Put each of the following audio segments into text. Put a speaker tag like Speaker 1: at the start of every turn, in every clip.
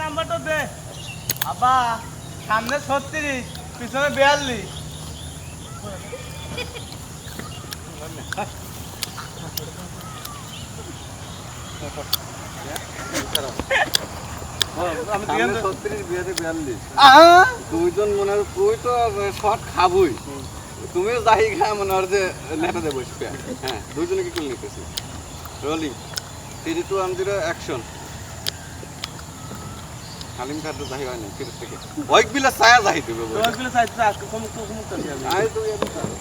Speaker 1: নাম্বারটা দে আবা সামনে 36 পিছনে 42
Speaker 2: দুইজন মনে হয় তুই তো শর্ট খাবই তুমিও যাই খা মনে হয় যে নেটাতে বসবে হ্যাঁ দুইজনে কি করে নিতেছি রোলিং 3 2 1 0 অ্যাকশন হালিম কাট তো যাই হয় না ফির থেকে ওই বিলা ছায়া যাই দিবে
Speaker 1: ওই বিলা ছায়া আজকে কম করতে হবে
Speaker 2: আই তো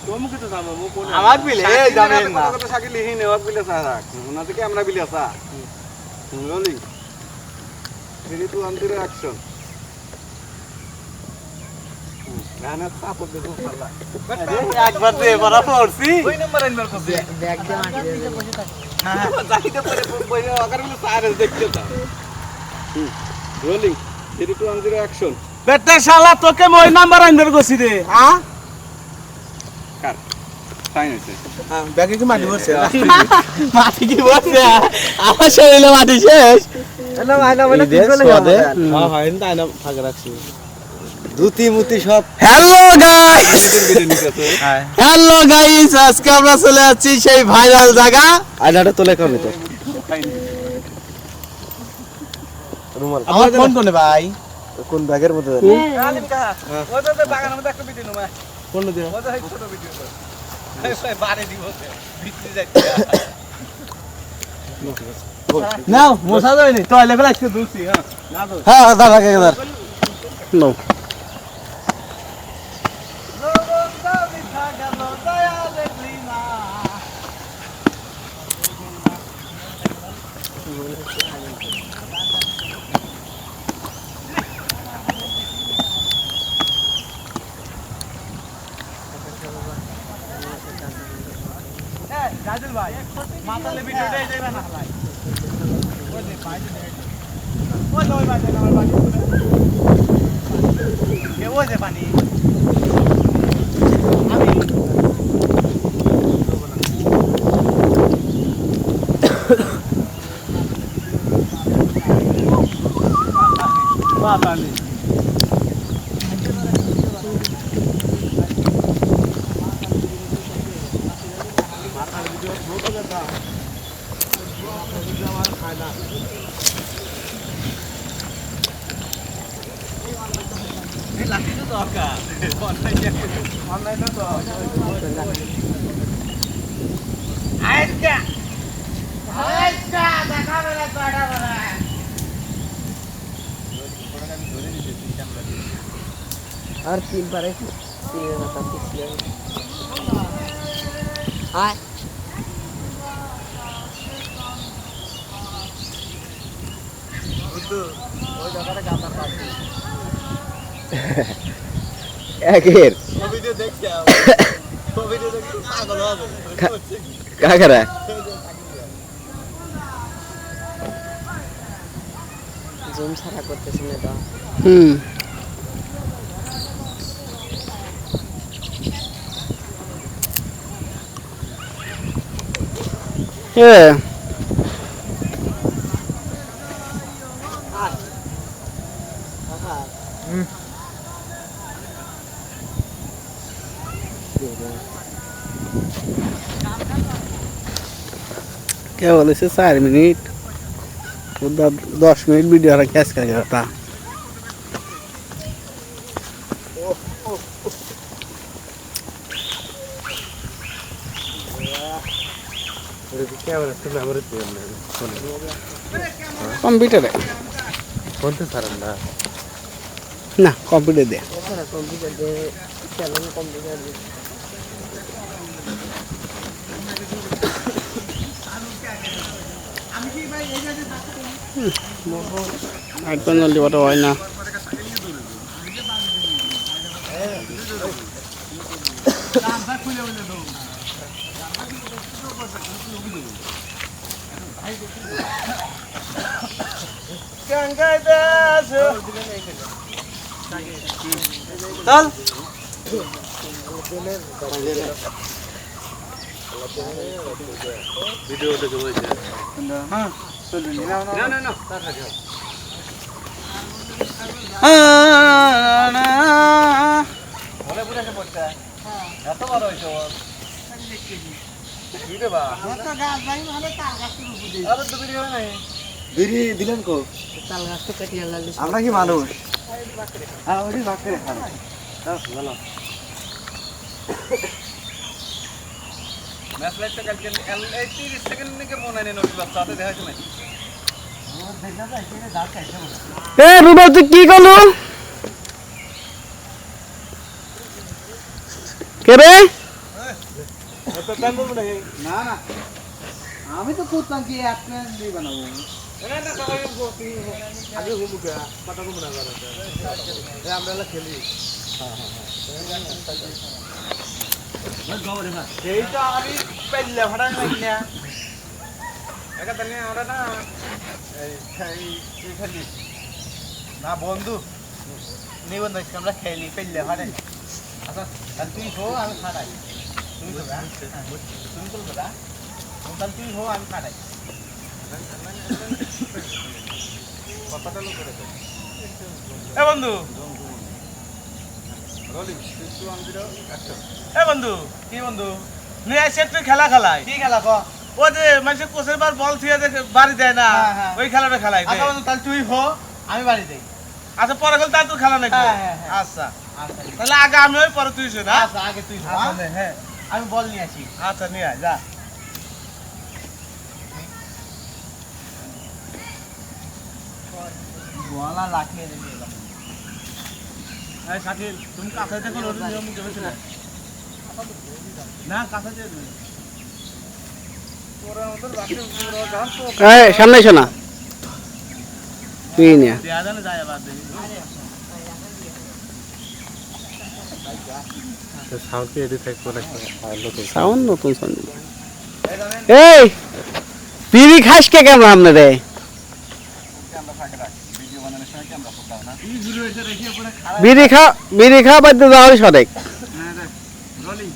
Speaker 1: তুমি কি তো জানো মো কোন
Speaker 2: আমার বিলে এই জানেন না কথা সাকি লিহি নে ওই বিলা ছায়া রাখ ওনা থেকে আমরা বিলে আসা রোলিং 3 2 1 0 অ্যাকশন গানা সাপোর্ট দেবো পালা
Speaker 1: একবার দে বড় পড়ছি ওই নাম্বার আইনবার কত
Speaker 3: ব্যাগ দে মাটি দে বসে থাক
Speaker 2: হ্যাঁ যাইতে পারে বইরে আকার গুলো সারে দেখতে দাও রোলিং 3 2 1 0 অ্যাকশন
Speaker 1: বেটা শালা তোকে ওই নাম্বার আইনবার কইছি রে হ্যাঁ
Speaker 2: কার ফাইন হইছে
Speaker 1: হ্যাঁ ব্যাগে কি মাটি পড়ছে
Speaker 3: মাটি কি বসে আমার শরীরে মাটি শেষ
Speaker 1: না আইনা মানে কি বলে যাবে হ্যাঁ হয় না আইনা ফাঁকা রাখছি
Speaker 2: দুতি মুতি সব
Speaker 3: হ্যালো গাইস আজকে আমরা চলে যাচ্ছি সেই ভাইরাল জায়গা
Speaker 2: আইনাটা তোলে কোন তো
Speaker 1: আমার ফোন কোনে ভাই
Speaker 2: কোন ব্যাগের মধ্যে
Speaker 1: আলিম কা ওই তো বাগানের মধ্যে একটা ভিডিও নমা কোন দিও ওই তো ছোট ভিডিও তো এই বারে দিব ভিতরে যাইতে নাও মোসা যায়নি তো লেভেল আজকে দুসি হ্যাঁ না তো
Speaker 3: হ্যাঁ দাঁড়া কে দাঁড়া নো
Speaker 1: রাজুল ভাই মাতালে ভিডিওটা এই যাইবা না ভাই ওই যে ভাই ওই ওই ভাই আমার বাড়ি কে ওই যে পানি আমি মাতালে
Speaker 3: আর তিন পারে আয় একের
Speaker 1: ভিডিও দেখছি ভিডিও দেখছি পাগল হবে
Speaker 3: কাকারা জুম ছাড়া করতেছি না তো Yeah. क्या बोले से 4 मिनट 10 मिनट वीडियो रहा कैसे करेगा था कंप्यूटर है
Speaker 2: कौन से सारन ना
Speaker 3: ना कंप्यूटर दे
Speaker 4: कंप्यूटर दे चैनल कंप्यूटर दे
Speaker 3: आइटम जल्दी बताओ है ना
Speaker 1: चल
Speaker 2: ভিডিও দেখে বলছে
Speaker 1: হ্যাঁ চলবে না
Speaker 2: না না না তা থাকে
Speaker 1: বলে পুরো এসে পড়ছে এত বড় হইছে ওর কি রে বা
Speaker 4: তো গাছ ভাই মানে তাল গাছ থেকে উপরে
Speaker 1: আরে তো ভিডিও নাই
Speaker 5: বিড়ি দিলেন কো
Speaker 4: তাল গাছ তো কেটে লাল
Speaker 5: আমরা কি মানুষ হ্যাঁ ওই ভাগ করে খান ভালো
Speaker 2: ম্যাচ লাইটটা কালকে 30 সেকেন্ড থেকে মনে নেই নবী বাপ সাথে দেখা হয়েছে নাকি
Speaker 3: এ রুবেল তুই কি করলু কে রে
Speaker 1: তো টাইম বলবো না
Speaker 5: না না আমি তো করতাম কি একটা দিয়ে বানাবো
Speaker 1: না না সবাই বলছি আগে ঘুমু কে পাটা ঘুমু না এ আমরা লা খেলি এই তো আমি পেলে ভাড়া নাই না একা তাহলে আমরা না এই খেলি না বন্ধু নি বন্ধু আমরা খেলি পেলে ভাড়া আচ্ছা তাহলে তুই হো আমি খাড়াই তুমি তো না তুমি তো না তাহলে তুই হো আমি খাড়াই কথাটা লোক করে এ বন্ধু
Speaker 2: রোলিং 3 2 1 0 অ্যাকশন
Speaker 1: এ বন্ধু কি বন্ধু নিয়ে আসে তুই খেলা খেলাই কি খেলা ক ও যে মানুষের কোষের বার বল থিয়ে দেখে বাড়ি দেয় না ওই খেলাটা খেলাই আচ্ছা বন্ধু তাহলে তুই হো আমি বাড়ি দেই আচ্ছা পরে গেল তার তো খেলা নাকি আচ্ছা তাহলে আগে আমি ওই পরে তুই শোন আচ্ছা আগে তুই হ্যাঁ আমি বল নিয়ে আসি আচ্ছা নিয়ে আয় যা গোয়ালা লাখিয়ে দিবি এই শাকিল তুমি কাছে দেখো ওর নিয়ম কেমন ছিল না কাছে যে তোরা ওদের বাকি পুরো গান তো
Speaker 3: এই সামনে এসো না তুই নিয়ে
Speaker 1: দেয়া জানে যায় আবার দেখি
Speaker 5: সাউন্ড কি এডিট করে
Speaker 3: সাউন্ড নতুন সাউন্ড এই বিড়ি খাস কে কেমন আমনে রে
Speaker 2: আমরা ফাঁকে রাখ ভিডিও বানানোর সময় ক্যামেরা ফোকাও না
Speaker 1: এই ভিডিও এটা রেখে পুরো খারাপ
Speaker 3: বিড়ি খাওয়া বাদ দিয়ে যাওয়াই সঠিক
Speaker 1: না রে রোলিং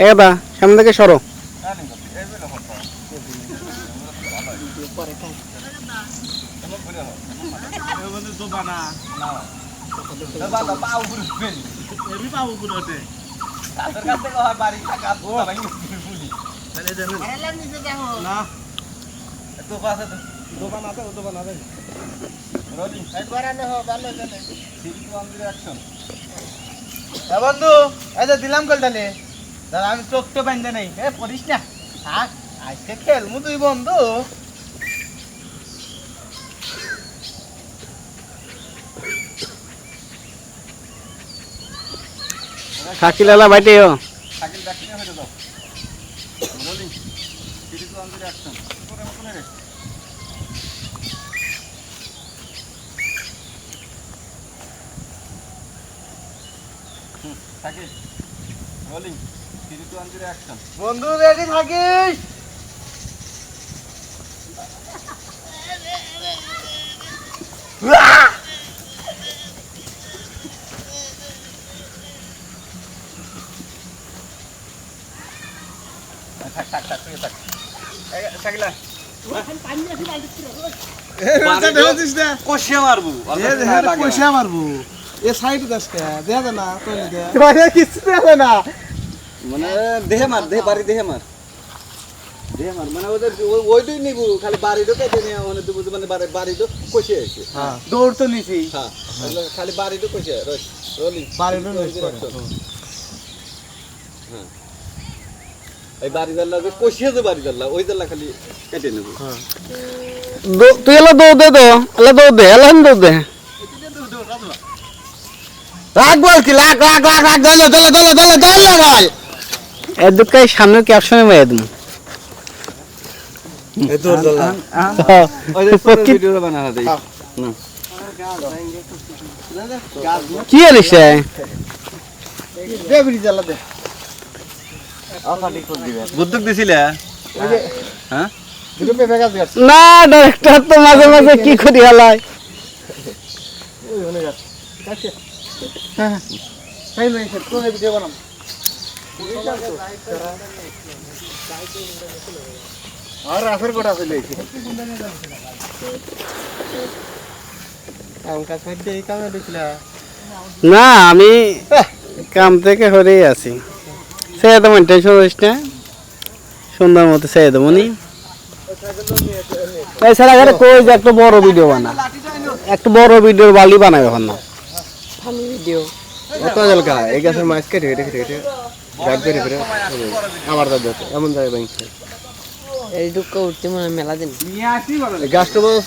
Speaker 3: এদা সামনে থেকে সরো
Speaker 2: রানিং করতে এই বেলা ফটো
Speaker 4: পরে খাই
Speaker 2: কেমন করে হয়
Speaker 1: এ বন্ধু তো বানা
Speaker 2: না বাবা পাও বুঝবেন
Speaker 1: এমনি পাবো পুরোতে
Speaker 2: তাদের কাছ থেকে হয় বাড়ি টাকা ভাই বুঝি
Speaker 1: তাহলে জানেন
Speaker 4: আরে লাল নিচে দেখো
Speaker 1: না
Speaker 2: তো পাশে তো
Speaker 1: দোকান আছে ও দোকান আছে
Speaker 2: রোলিং
Speaker 4: বারানো হো ভালো জানে
Speaker 2: 3 2 1 0 অ্যাকশন
Speaker 1: এ বন্ধু এই যে দিলাম কলটালে দাদা আমি চোখটা বাঁধতে নেই এ পড়িস না থাক আজকে খেলমু তুই বন্ধু
Speaker 3: শাকিল আলা বাইটেও
Speaker 2: সাইকেল ব্যাকিং হয়ে দাও রোলিং 3 2 1 0 অ্যাকশন করে মতন রে সাইকেল রোলিং 3 2 1 0 অ্যাকশন
Speaker 1: বন্ধু রেডি থাকিস
Speaker 2: থাক থাক থাক তুই থাক এই সাইকেল কোশিয়া মারবু
Speaker 1: পয়সা মারবো এ সাইড দাসকে দেয়া দে না তো দে কিছু দেবে না
Speaker 2: মানে দেহে মার দেহে বাড়ি দেহে মার মানে ওদের ওইটাই নিবু খালি বাড়িটা কেটে নিয়ে মানে তুই বুঝতে মানে বাড়িটা কষে আছে
Speaker 1: দৌড় তো নিছি
Speaker 2: হ্যাঁ খালি বাড়িটা কষে রোলিং
Speaker 1: বাড়িটা নিছি
Speaker 2: হ্যাঁ এই বাড়ি দাল্লা যে কষিয়ে যে বাড়ি দাল্লা ওই দাল্লা খালি কেটে নেবো
Speaker 3: তুই এলা দৌড় দে তো এলা দৌড় দে এলা দৌড় দে রাখ বল কি লাখ লাখ লাখ লাখ দলে দলে দলে দলে দলে লাগাল এ দুকাই সামনে ক্যাপশনে মেয়ে দিন
Speaker 5: এই তো দল্লা
Speaker 2: ওই যে ভিডিও বানা দেই
Speaker 3: কি আনিছে
Speaker 1: দে বিড়ি জ্বালা দে
Speaker 2: বুদ্ধক দিছিলে হ্যাঁ
Speaker 1: দুটো পেঁপে গাছ গাছ
Speaker 3: না ডাইরেক্টর তো মাঝে মাঝে কি করি হালায়
Speaker 1: ওই হলে গাছ
Speaker 5: হ্যাঁ তাই নাই স্যার কোন ভিডিও বানাম আর আসর কোটা ফেলে এসে
Speaker 1: কালকা সাইড দিয়ে এই কামে ঢুকলা
Speaker 3: না আমি কাম থেকে হরেই আছি সে তেমন টেনশন করিস না সুন্দর মতো সে দেবো নি এছাড়া গেলে কই যে একটা বড় ভিডিও বানা একটা বড় ভিডিওর বালি বানাবে এখন না
Speaker 4: ফানি ভিডিও
Speaker 5: কত জলকা এই গাছের মাছ কেটে কেটে কেটে কেটে গাছ করে ফেরে আমার দাদা এমন জায়গায় বাইছে
Speaker 4: এই দুঃখ উঠতে মনে হয় মেলা দিন
Speaker 5: এই গাছটা বয়স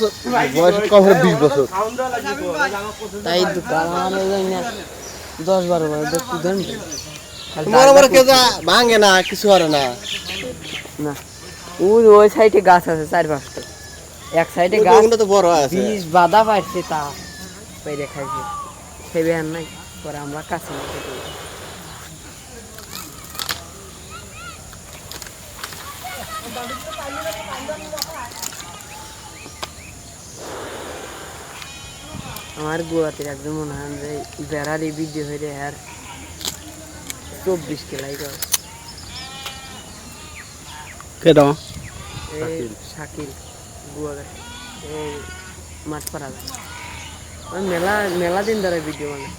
Speaker 5: কম হলে 20 বছর
Speaker 4: তাই দুঃখ আমার জানি না 10-12 বার দেখতে ধরুন
Speaker 5: বড় বড় কেজা ভাঙে না কিছু করে না
Speaker 4: না ওই সাইডে গাছ আছে 4-5টা এক সাইডে গাছ
Speaker 5: ওগুলো তো বড় আছে
Speaker 4: বীজ বাঁধা পাইছে তা পেরে খাইছে সেবে আর নাই পরে আমরা কাছে নিতে গেলাম। আমার গোয়াতে একজন মনে হয় যে বেড়ালি ভিডিও হয়ে আর 24 কেলাই গেল
Speaker 3: কেন
Speaker 4: এই শাকিল গুয়াঘাট এই মাঠ পাড়া মেলা মেলা দিন ধরে ভিডিও বানায়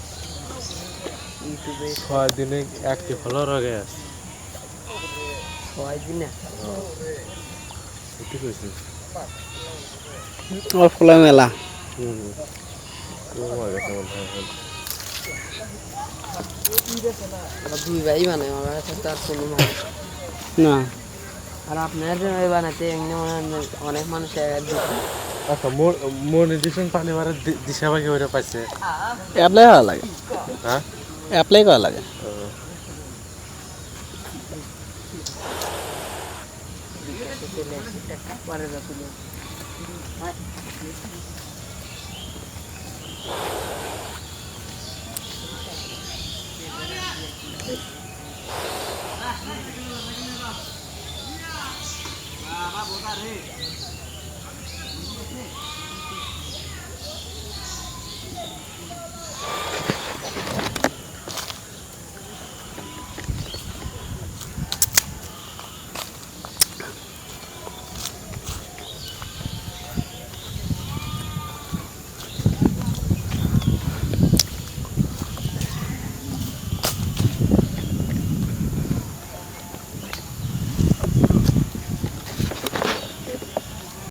Speaker 4: ইউটিউবে
Speaker 1: 6 দিনে 1 ফলোয়ার হয়ে গেছে
Speaker 4: 6 দিনে
Speaker 1: ঠিক হইছে
Speaker 3: ওর ফলে মেলা
Speaker 4: ওরা 2 ভাই বানায় আমার কাছে তো আর কোনো মানুষ
Speaker 3: না
Speaker 4: আর আপনার যে ভাই বানাতে এমনি মনে হয় অনেক মানুষ
Speaker 1: আচ্ছা মনিটাইজেশন পানি মারা দিশা ভাগে ওরে পাইছে
Speaker 3: অ্যাপ্লাই করা লাগে
Speaker 1: হ্যাঁ
Speaker 3: অ্যাপ্লাই করা লাগে
Speaker 4: পরে যাচ্ছিল
Speaker 1: বাবা বোতা রে